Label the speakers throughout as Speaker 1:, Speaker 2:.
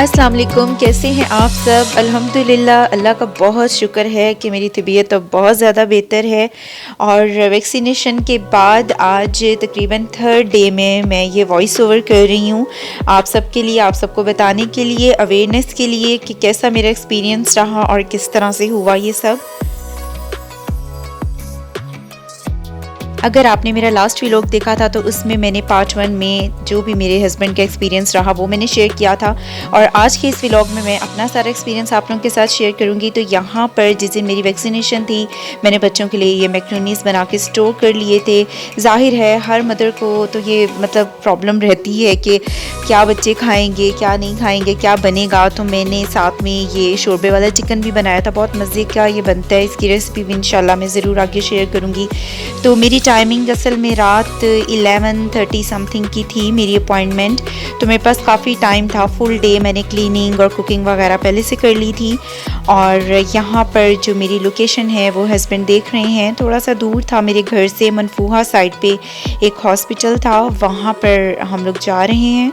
Speaker 1: अस्सलाम वालेकुम, कैसे हैं आप सब? अल्हम्दुलिल्लाह, अल्लाह का बहुत शुक्र है कि मेरी तबीयत अब बहुत ज़्यादा बेहतर है। और वैक्सीनेशन के बाद आज तकरीबन थर्ड डे में मैं ये वॉइस ओवर कर रही हूँ आप सबके लिए, आप सबको बताने के लिए, अवेयरनेस के लिए कि कैसा मेरा एक्सपीरियंस रहा और किस तरह से हुआ ये सब। अगर आपने मेरा लास्ट व्लॉग देखा था तो उसमें मैंने पार्ट 1 में जो भी मेरे हस्बैंड का एक्सपीरियंस रहा वो मैंने शेयर किया था, और आज के इस व्लॉग में मैं अपना सारा एक्सपीरियंस आप लोगों के साथ शेयर करूंगी। तो यहाँ पर जिस दिन मेरी वैक्सीनेशन थी, मैंने बच्चों के लिए ये मैक्रोनीस बना के स्टोर कर लिए थे। जाहिर है हर मदर को तो ये मतलब प्रॉब्लम रहती है कि क्या बच्चे खाएंगे, क्या नहीं खाएंगे, क्या बनेगा। तो मैंने साथ में ये शोरबे वाला चिकन भी बनाया था, बहुत मज़े का ये बनता है। इसकी रेसिपी भी इंशाल्लाह मैं ज़रूर आगे शेयर करूँगी। तो मेरी टाइमिंग असल में रात 11:30 समथिंग की थी मेरी अपॉइंटमेंट, तो मेरे पास काफ़ी टाइम था। फुल डे मैंने क्लीनिंग और कुकिंग वगैरह पहले से कर ली थी। और यहाँ पर जो मेरी लोकेशन है वो हस्बैंड देख रहे हैं, थोड़ा सा दूर था मेरे घर से, मनफूहा साइड पे एक हॉस्पिटल था, वहाँ पर हम लोग जा रहे हैं।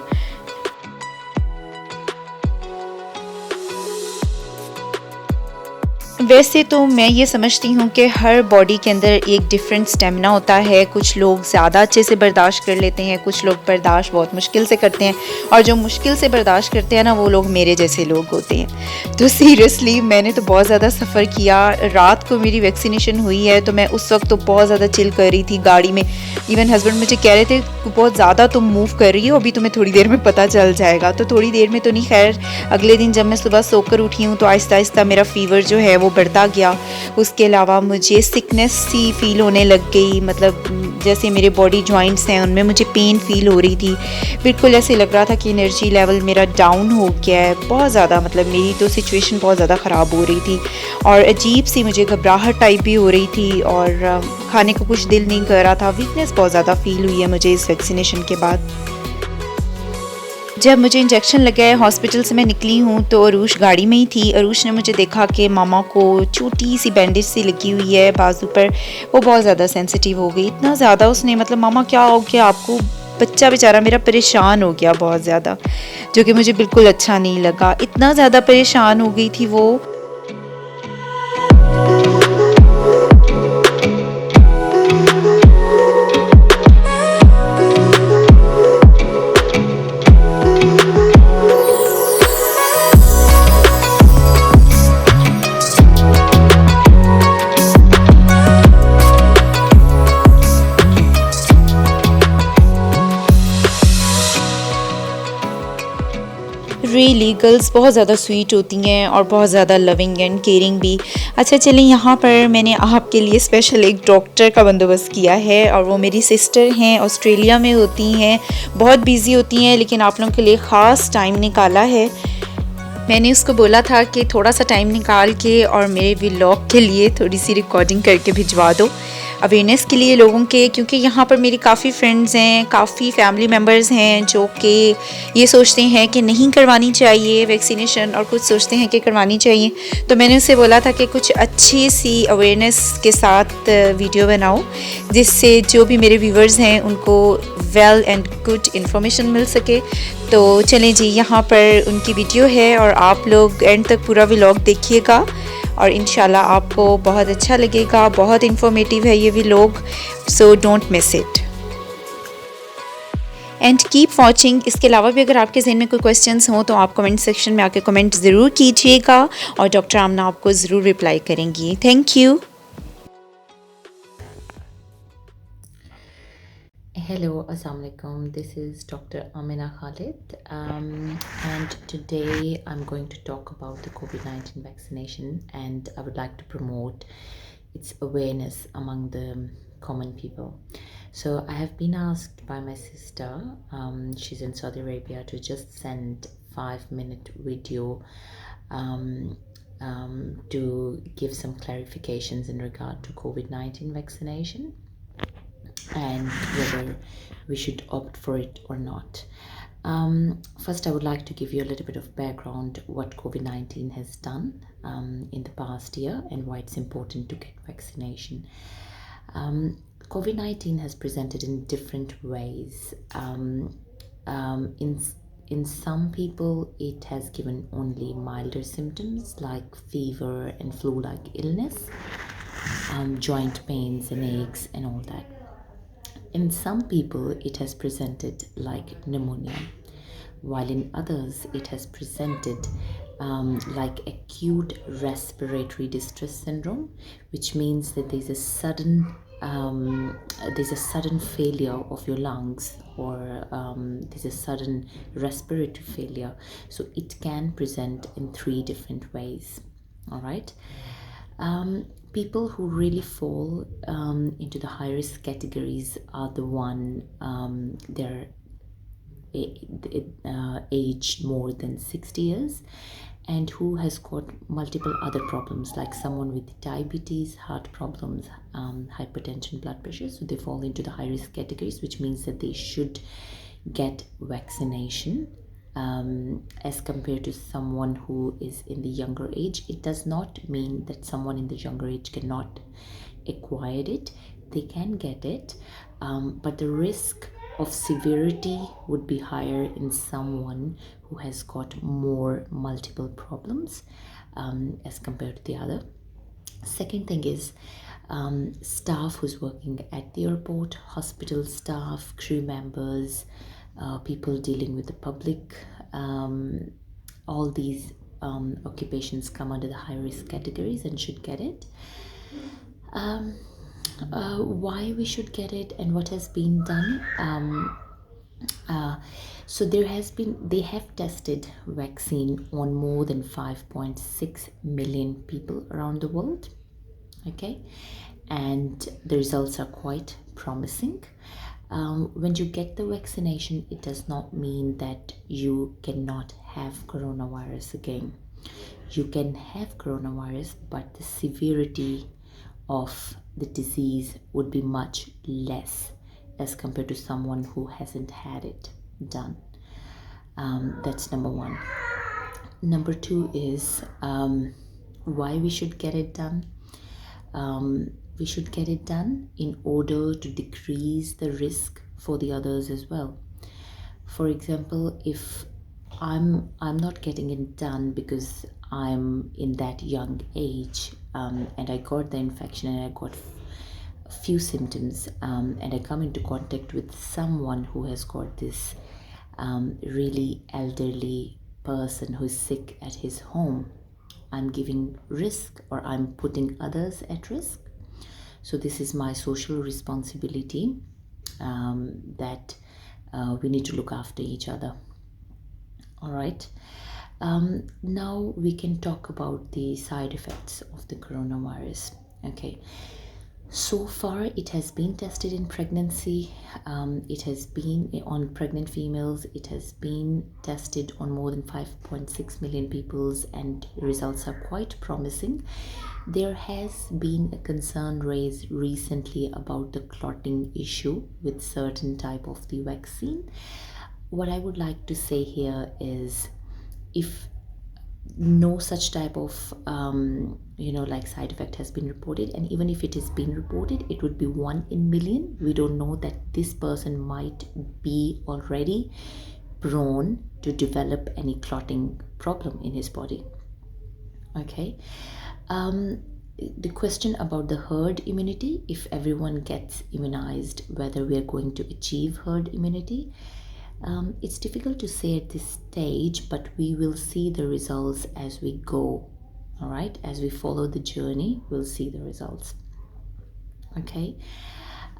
Speaker 1: वैसे तो मैं ये समझती हूँ कि हर बॉडी के अंदर एक डिफरेंट स्टेमिना होता है। कुछ लोग ज़्यादा अच्छे से बर्दाश्त कर लेते हैं, कुछ लोग बर्दाश्त बहुत मुश्किल से करते हैं, और जो मुश्किल से बर्दाश्त करते हैं ना, वो लोग मेरे जैसे लोग होते हैं। तो सीरियसली मैंने तो बहुत ज़्यादा सफ़र किया। रात को मेरी वैक्सीनेशन हुई है तो मैं उस वक्त तो बहुत ज़्यादा चिल कर रही थी गाड़ी में। इवन हस्बैंड मुझे कह रहे थे बहुत ज़्यादा तुम मूव कर रही हो, अभी तुम्हें थोड़ी देर में पता चल जाएगा। तो थोड़ी देर में तो नहीं, खैर अगले दिन जब मैं सुबह सोकर उठी हूँ तो आहिस्ता आहिस्ता मेरा फ़ीवर जो है वो बढ़ता गया। उसके अलावा मुझे सिकनेस सी फील होने लग गई, मतलब जैसे मेरे बॉडी जॉइंट्स हैं उनमें मुझे पेन फील हो रही थी। बिल्कुल ऐसे लग रहा था कि एनर्जी लेवल मेरा डाउन हो गया है बहुत ज़्यादा, मतलब मेरी तो सिचुएशन बहुत ज़्यादा ख़राब हो रही थी। और अजीब सी मुझे घबराहट टाइप भी हो रही थी, और खाने को कुछ दिल नहीं कर रहा था। वीकनेस बहुत ज़्यादा फील हुई है मुझे इस वैक्सीनेशन के बाद। जब मुझे इंजेक्शन लगा है, हॉस्पिटल से मैं निकली हूँ तो अरूश गाड़ी में ही थी। अरूश ने मुझे देखा कि मामा को छोटी सी बैंडेज सी लगी हुई है बाजू पर, वो बहुत ज़्यादा सेंसिटिव हो गई। इतना ज़्यादा उसने, मतलब मामा क्या हो गया आपको? बच्चा बेचारा मेरा परेशान हो गया बहुत ज़्यादा, जो कि मुझे बिल्कुल अच्छा नहीं लगा। इतना ज़्यादा परेशान हो गई थी वो। रियली गर्ल्स बहुत ज़्यादा स्वीट होती हैं और बहुत ज़्यादा लविंग एंड केयरिंग भी। अच्छा चलें, यहाँ पर मैंने आपके लिए स्पेशल एक डॉक्टर का बंदोबस्त किया है, और वो मेरी सिस्टर हैं, ऑस्ट्रेलिया में होती हैं, बहुत बिजी होती हैं, लेकिन आप लोगों के लिए ख़ास टाइम निकाला है। मैंने उसको बोला था कि थोड़ा सा टाइम निकाल के और मेरे व्लॉग के लिए थोड़ी सी रिकॉर्डिंग करके भिजवा दो, अवेयरनेस के लिए लोगों के। क्योंकि यहाँ पर मेरी काफ़ी फ्रेंड्स हैं, काफ़ी फैमिली मेम्बर्स हैं जो कि ये सोचते हैं कि नहीं करवानी चाहिए वैक्सीनेशन, और कुछ सोचते हैं कि करवानी चाहिए। तो मैंने उससे बोला था कि कुछ अच्छी सी अवेयरनेस के साथ वीडियो बनाओ, जिससे जो भी मेरे व्यूवर्स हैं उनको वेल एंड गुड इन्फॉर्मेशन मिल सके। तो चलें जी, यहाँ पर उनकी वीडियो है और आप लोग एंड तक पूरा व्लॉग देखिएगा और इंशाल्लाह आपको बहुत अच्छा लगेगा। बहुत इन्फॉर्मेटिव है ये vlog, so don't miss it and keep watching. इसके अलावा भी अगर आपके जहन में कोई क्वेश्चंस हों तो आप कमेंट सेक्शन में आके कमेंट ज़रूर कीजिएगा, और डॉक्टर आमना आपको ज़रूर रिप्लाई करेंगी। Thank you.
Speaker 2: Hello, Assalamu alaikum. This is Dr. Amina Khalid, and today I'm going to talk about the COVID-19 vaccination, and I would like to promote its awareness among the common people. So I have been asked by my sister, she's in Saudi Arabia, to just send 5-minute video um, to give some clarifications in regard to COVID-19 vaccination and whether we should opt for it or not. First, I would like to give you a little bit of background what COVID-19 has done in the past year and why it's important to get vaccination. COVID-19 has presented in different ways. in some people, it has given only milder symptoms like fever and flu-like illness, joint pains and aches and all that. In some people, it has presented like pneumonia, while in others, it has presented like acute respiratory distress syndrome, which means that there's a sudden failure of your lungs, or there's a sudden respiratory failure. So it can present in 3 different ways. All right. People who really fall into the high risk categories are the one they're aged more than 60 years and who has got multiple other problems, like someone with diabetes, heart problems, hypertension, blood pressure. So they fall into the high risk categories, which means that they should get vaccination. As compared to someone who is in the younger age, it does not mean that someone in the younger age cannot acquire it. They can get it, but the risk of severity would be higher in someone who has got more multiple problems as compared to the other. Second thing is staff who's working at the airport, hospital staff, crew members, people dealing with the public. All these occupations come under the high risk categories and should get it. Why we should get it and what has been done. So they have tested vaccine on more than 5.6 million people around the world. Okay, and the results are quite promising. When you get the vaccination, it does not mean that you cannot have coronavirus again. You can have coronavirus, but the severity of the disease would be much less as compared to someone who hasn't had it done. That's number one. Number two is why we should get it done. We should get it done in order to decrease the risk for the others as well. For example, if I'm not getting it done because I'm in that young age and I got the infection and I got a few symptoms and I come into contact with someone who has got this really elderly person who's sick at his home, I'm giving risk, or I'm putting others at risk. So this is my social responsibility that we need to look after each other. All right. Now we can talk about the side effects of the coronavirus. Okay. So far, it has been tested in pregnancy. It has been on pregnant females. It has been tested on more than 5.6 million people, and results are quite promising. There has been a concern raised recently about the clotting issue with certain type of the vaccine. What I would like to say here is, if no such type of like side effect has been reported, and even if it is being reported, it would be 1 in million. We don't know that this person might be already prone to develop any clotting problem in his body. Okay. The question about the herd immunity, if everyone gets immunized, whether we are going to achieve herd immunity, it's difficult to say at this stage, but we will see the results as we go. All right, as we follow the journey, we'll see the results. Okay.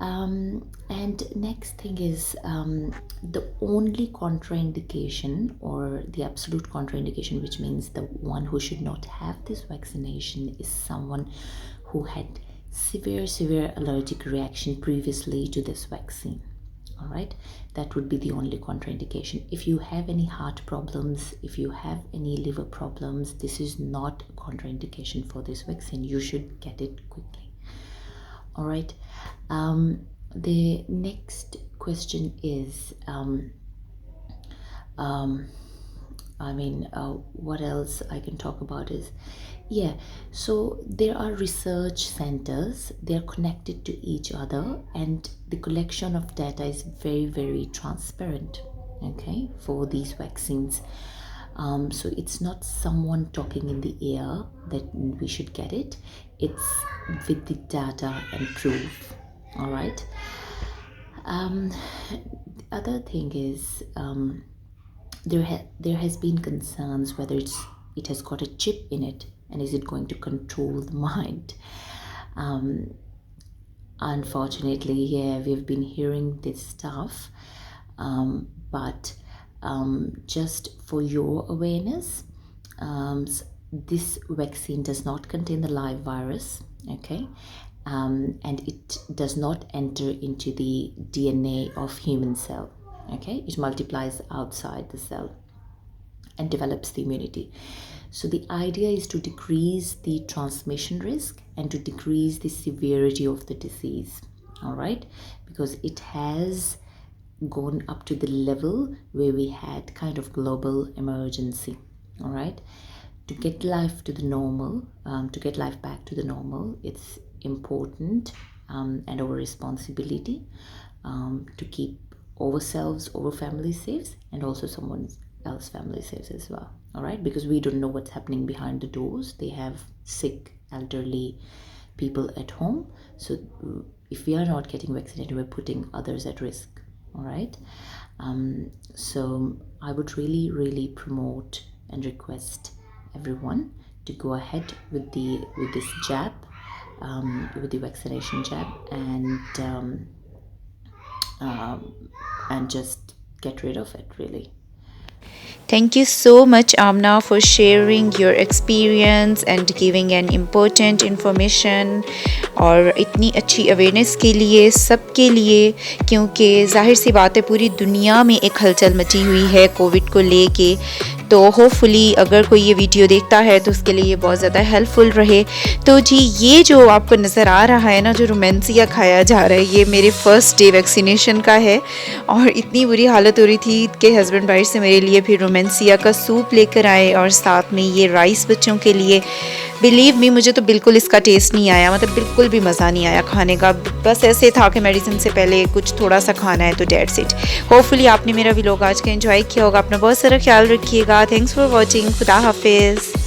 Speaker 2: And next thing is the only contraindication, or the absolute contraindication, which means the one who should not have this vaccination, is someone who had severe allergic reaction previously to this vaccine. All right, that would be the only contraindication. If you have any heart problems, if you have any liver problems, this is not a contraindication for this vaccine. You should get it quickly. All right. The next question is, what else I can talk about is, so there are research centers, they're connected to each other, and the collection of data is very transparent. okay, for these vaccines. So it's not someone talking in the air that we should get it. It's with the data and proof. All right. The other thing is there has been concerns whether it has got a chip in it and is it going to control the mind. Unfortunately, yeah, we've been hearing this stuff, but just for your awareness, this vaccine does not contain the live virus, okay, and it does not enter into the DNA of human cell, okay. It multiplies outside the cell and develops the immunity. So the idea is to decrease the transmission risk and to decrease the severity of the disease, all right, because it has gone up to the level where we had kind of global emergency, all right. To get life to the normal, to get life back to the normal, it's important and our responsibility to keep ourselves, our family safe, and also someone else family safe as well, all right, because we don't know what's happening behind the doors. They have sick elderly people at home, so if we are not getting vaccinated, we're putting others at risk, all right. So I would really promote and request everyone to go ahead with this jab, with the vaccination jab, and just get rid of it, really.
Speaker 1: Thank you so much, Amna, for sharing your experience and giving an important information और इतनी अच्छी awareness के लिए सबके लिए, क्योंकि ज़ाहिर सी बात है पूरी दुनिया में एक हलचल मची हुई है कोविड को लेके। तो होपफुली अगर कोई ये वीडियो देखता है तो उसके लिए ये बहुत ज़्यादा हेल्पफुल रहे। तो जी ये जो आपको नज़र आ रहा है ना, जो रोमेंसिया खाया जा रहा है, ये मेरे फर्स्ट डे वैक्सीनेशन का है और इतनी बुरी हालत हो रही थी कि हस्बैंड वाइफ से मेरे लिए फिर रोमेंसिया का सूप लेकर आए और साथ में ये राइस बच्चों के लिए। बिलीव मी, मुझे तो बिल्कुल इसका टेस्ट नहीं आया, मतलब बिल्कुल भी मज़ा नहीं आया खाने का। बस ऐसे था कि मेडिसिन से पहले कुछ थोड़ा सा खाना है, तो डेट्स इट। होपफुली आपने मेरा व्लॉग आज का एंजॉय किया होगा। अपना बहुत सारा ख्याल रखिएगा। Thanks for watching. खुदा हाफिज़।